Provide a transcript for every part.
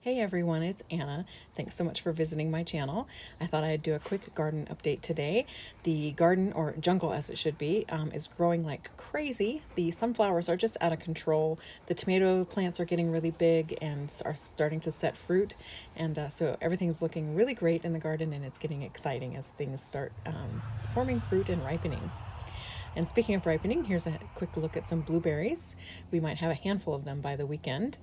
Hey everyone, it's Anna. Thanks so much for visiting my channel. I thought I'd do a quick garden update today. The garden, or jungle as it should be, is growing like crazy. The sunflowers are just out of control. The tomato plants are getting really big and are starting to set fruit. And so everything's looking really great in the garden, and it's getting exciting as things start forming fruit and ripening. And speaking of ripening, here's a quick look at some blueberries. We might have a handful of them by the weekend.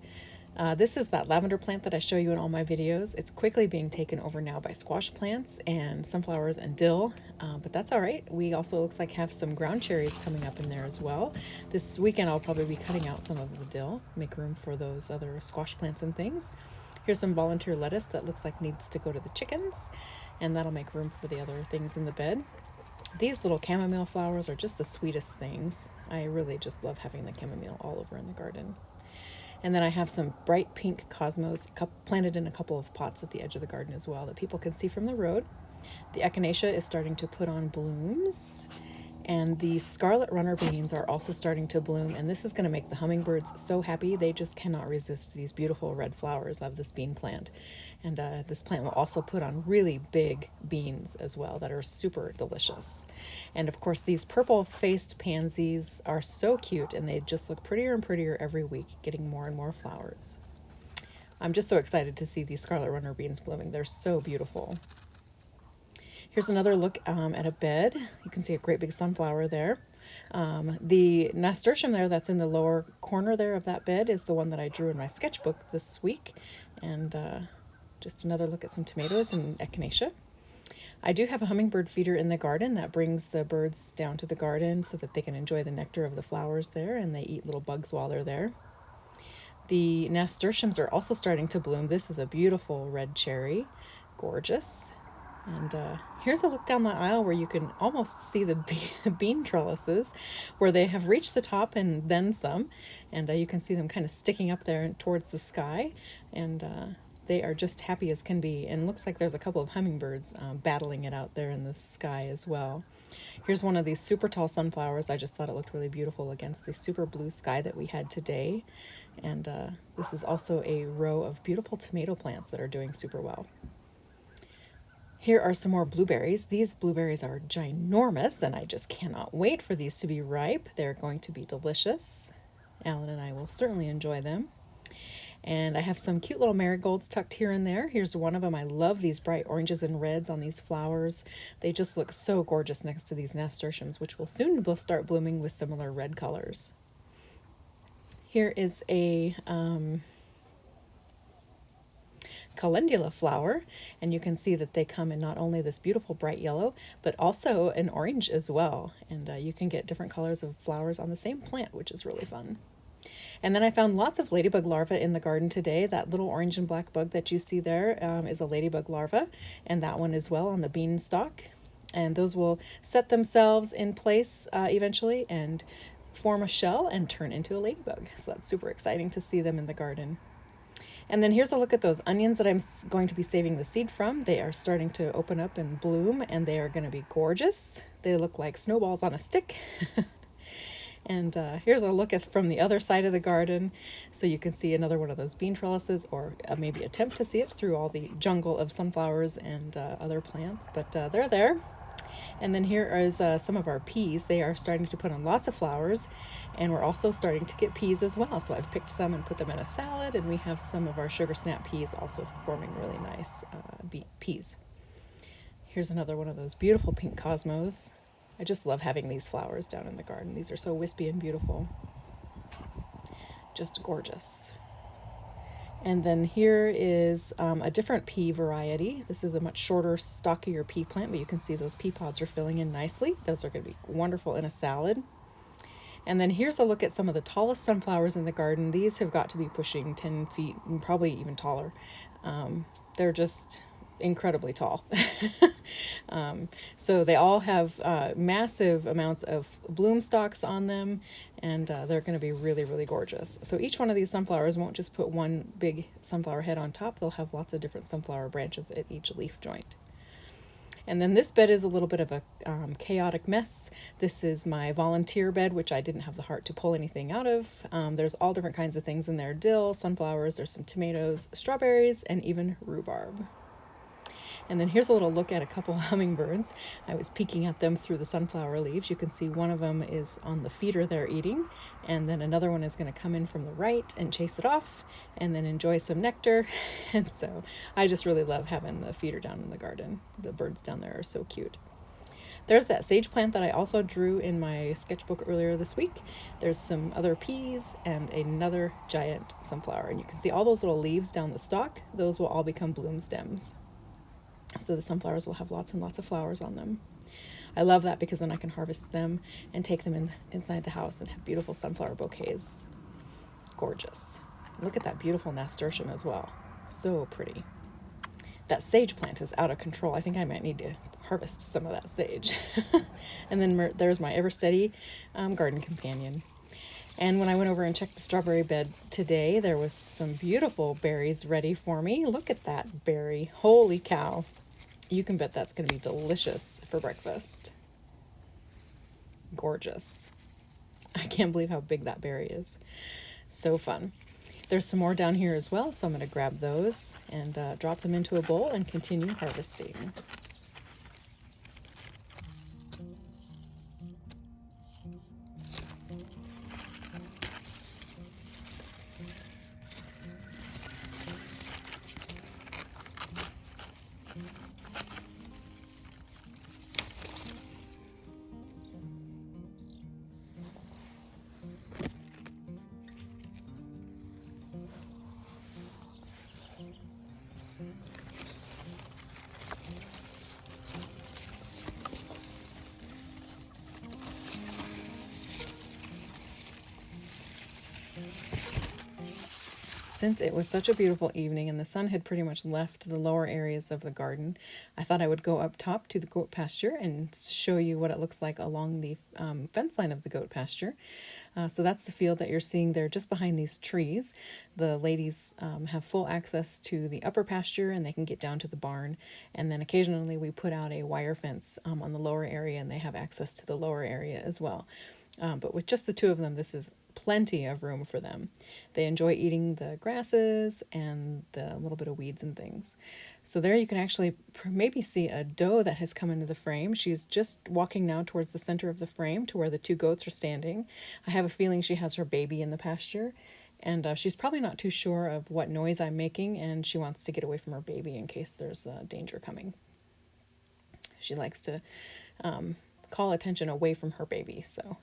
This is that lavender plant that I show you in all my videos. It's quickly being taken over now by squash plants and sunflowers and dill, but that's all right. We also looks like have some ground cherries coming up in there as well. This weekend I'll probably be cutting out some of the dill, make room for those other squash plants and things. Here's some volunteer lettuce that looks like needs to go to the chickens, and that'll make room for the other things in the bed. These little chamomile flowers are just the sweetest things. I really just love having the chamomile all over in the garden. And then I have some bright pink cosmos planted in a couple of pots at the edge of the garden as well that people can see from the road. The echinacea is starting to put on blooms. And the scarlet runner beans are also starting to bloom, and this is going to make the hummingbirds so happy. They just cannot resist these beautiful red flowers of this bean plant. And this plant will also put on really big beans as well that are super delicious. And of course, these purple-faced pansies are so cute, and they just look prettier and prettier every week, getting more and more flowers. I'm just so excited to see these scarlet runner beans blooming. They're so beautiful. Here's another look at a bed. You can see a great big sunflower there. The nasturtium there that's in the lower corner there of that bed is the one that I drew in my sketchbook this week. And just another look at some tomatoes and echinacea. I do have a hummingbird feeder in the garden that brings the birds down to the garden so that they can enjoy the nectar of the flowers there, and they eat little bugs while they're there. The nasturtiums are also starting to bloom. This is a beautiful red cherry, gorgeous. And here's a look down the aisle where you can almost see the bean trellises where they have reached the top and then some. And you can see them kind of sticking up there towards the sky. And they are just happy as can be. And looks like there's a couple of hummingbirds battling it out there in the sky as well. Here's one of these super tall sunflowers. I just thought it looked really beautiful against the super blue sky that we had today. And this is also a row of beautiful tomato plants that are doing super well. Here are some more blueberries. These blueberries are ginormous, and I just cannot wait for these to be ripe. They're going to be delicious. Alan and I will certainly enjoy them. And I have some cute little marigolds tucked here and there. Here's one of them. I love these bright oranges and reds on these flowers. They just look so gorgeous next to these nasturtiums, which will soon start blooming with similar red colors. Here is a calendula flower, and you can see that they come in not only this beautiful bright yellow but also an orange as well, and you can get different colors of flowers on the same plant, which is really fun. And then I found lots of ladybug larvae in the garden today. That little orange and black bug that you see there is a ladybug larva, and that one as well on the beanstalk, and those will set themselves in place eventually and form a shell and turn into a ladybug. So that's super exciting to see them in the garden. And then here's a look at those onions that I'm going to be saving the seed from. They are starting to open up and bloom, and they are going to be gorgeous. They look like snowballs on a stick. And here's a look from the other side of the garden, so you can see another one of those bean trellises, or maybe attempt to see it through all the jungle of sunflowers and other plants, but they're there. And then here is some of our peas. They are starting to put on lots of flowers, and we're also starting to get peas as well. So I've picked some and put them in a salad, and we have some of our sugar snap peas also forming really nice peas. Here's another one of those beautiful pink cosmos. I just love having these flowers down in the garden. These are so wispy and beautiful. Just gorgeous. And then here is a different pea variety. This is a much shorter, stockier pea plant, but you can see those pea pods are filling in nicely. Those are going to be wonderful in a salad. And then here's a look at some of the tallest sunflowers in the garden. These have got to be pushing 10 feet, probably even taller. They're just incredibly tall. So they all have massive amounts of bloom stalks on them, and they're going to be really, really gorgeous. So each one of these sunflowers won't just put one big sunflower head on top. They'll have lots of different sunflower branches at each leaf joint. And then this bed is a little bit of a chaotic mess. This is my volunteer bed, which I didn't have the heart to pull anything out of. There's all different kinds of things in there: dill, sunflowers, there's some tomatoes, strawberries, and even rhubarb. And then here's a little look at a couple hummingbirds. I was peeking at them through the sunflower leaves. You can see one of them is on the feeder they're eating, and then another one is going to come in from the right and chase it off and then enjoy some nectar. And so I just really love having the feeder down in the garden. The birds down there are so cute. There's that sage plant that I also drew in my sketchbook earlier this week. There's some other peas and another giant sunflower. And you can see all those little leaves down the stalk. Those will all become bloom stems. So the sunflowers will have lots and lots of flowers on them. I love that because then I can harvest them and take them inside the house and have beautiful sunflower bouquets. Gorgeous. Look at that beautiful nasturtium as well. So pretty. That sage plant is out of control. I think I might need to harvest some of that sage. And then there's my ever steady garden companion. And when I went over and checked the strawberry bed today, there was some beautiful berries ready for me. Look at that berry. Holy cow. You can bet that's going to be delicious for breakfast. Gorgeous. I can't believe how big that berry is. So fun. There's some more down here as well, so I'm going to grab those and drop them into a bowl and continue harvesting. Since it was such a beautiful evening and the sun had pretty much left the lower areas of the garden, I thought I would go up top to the goat pasture and show you what it looks like along the fence line of the goat pasture. So that's the field that you're seeing there just behind these trees. The ladies have full access to the upper pasture and they can get down to the barn. And then occasionally we put out a wire fence on the lower area and they have access to the lower area as well. But with just the two of them, this is plenty of room for them. They enjoy eating the grasses and the little bit of weeds and things. So there you can actually maybe see a doe that has come into the frame. She's just walking now towards the center of the frame to where the two goats are standing. I have a feeling she has her baby in the pasture, and she's probably not too sure of what noise I'm making, and she wants to get away from her baby in case there's danger coming. She likes to call attention away from her baby, so...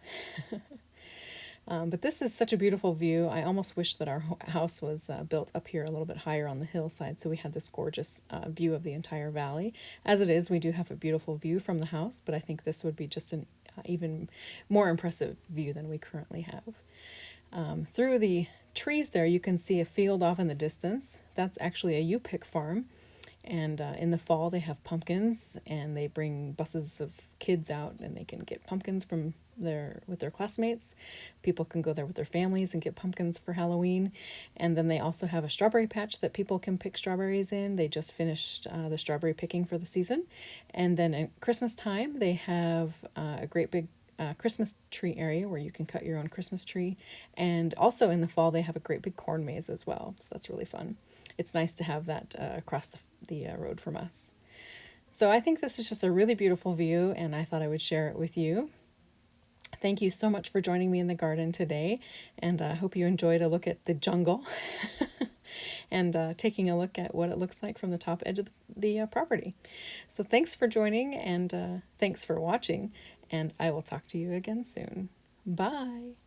But this is such a beautiful view. I almost wish that our house was built up here a little bit higher on the hillside so we had this gorgeous view of the entire valley. As it is, we do have a beautiful view from the house, but I think this would be just an even more impressive view than we currently have. Through the trees there, you can see a field off in the distance. That's actually a U-pick farm. And in the fall, they have pumpkins, and they bring buses of kids out, and they can get pumpkins with their classmates. People can go there with their families and get pumpkins for Halloween. And then they also have a strawberry patch that people can pick strawberries in. They just finished the strawberry picking for the season. And then at Christmas time, they have a great big Christmas tree area where you can cut your own Christmas tree. And also in the fall, they have a great big corn maze as well. So that's really fun. It's nice to have that across the road from us. So I think this is just a really beautiful view, and I thought I would share it with you. Thank you so much for joining me in the garden today, and I hope you enjoyed a look at the jungle and taking a look at what it looks like from the top edge of the property. So thanks for joining, and thanks for watching, and I will talk to you again soon. Bye!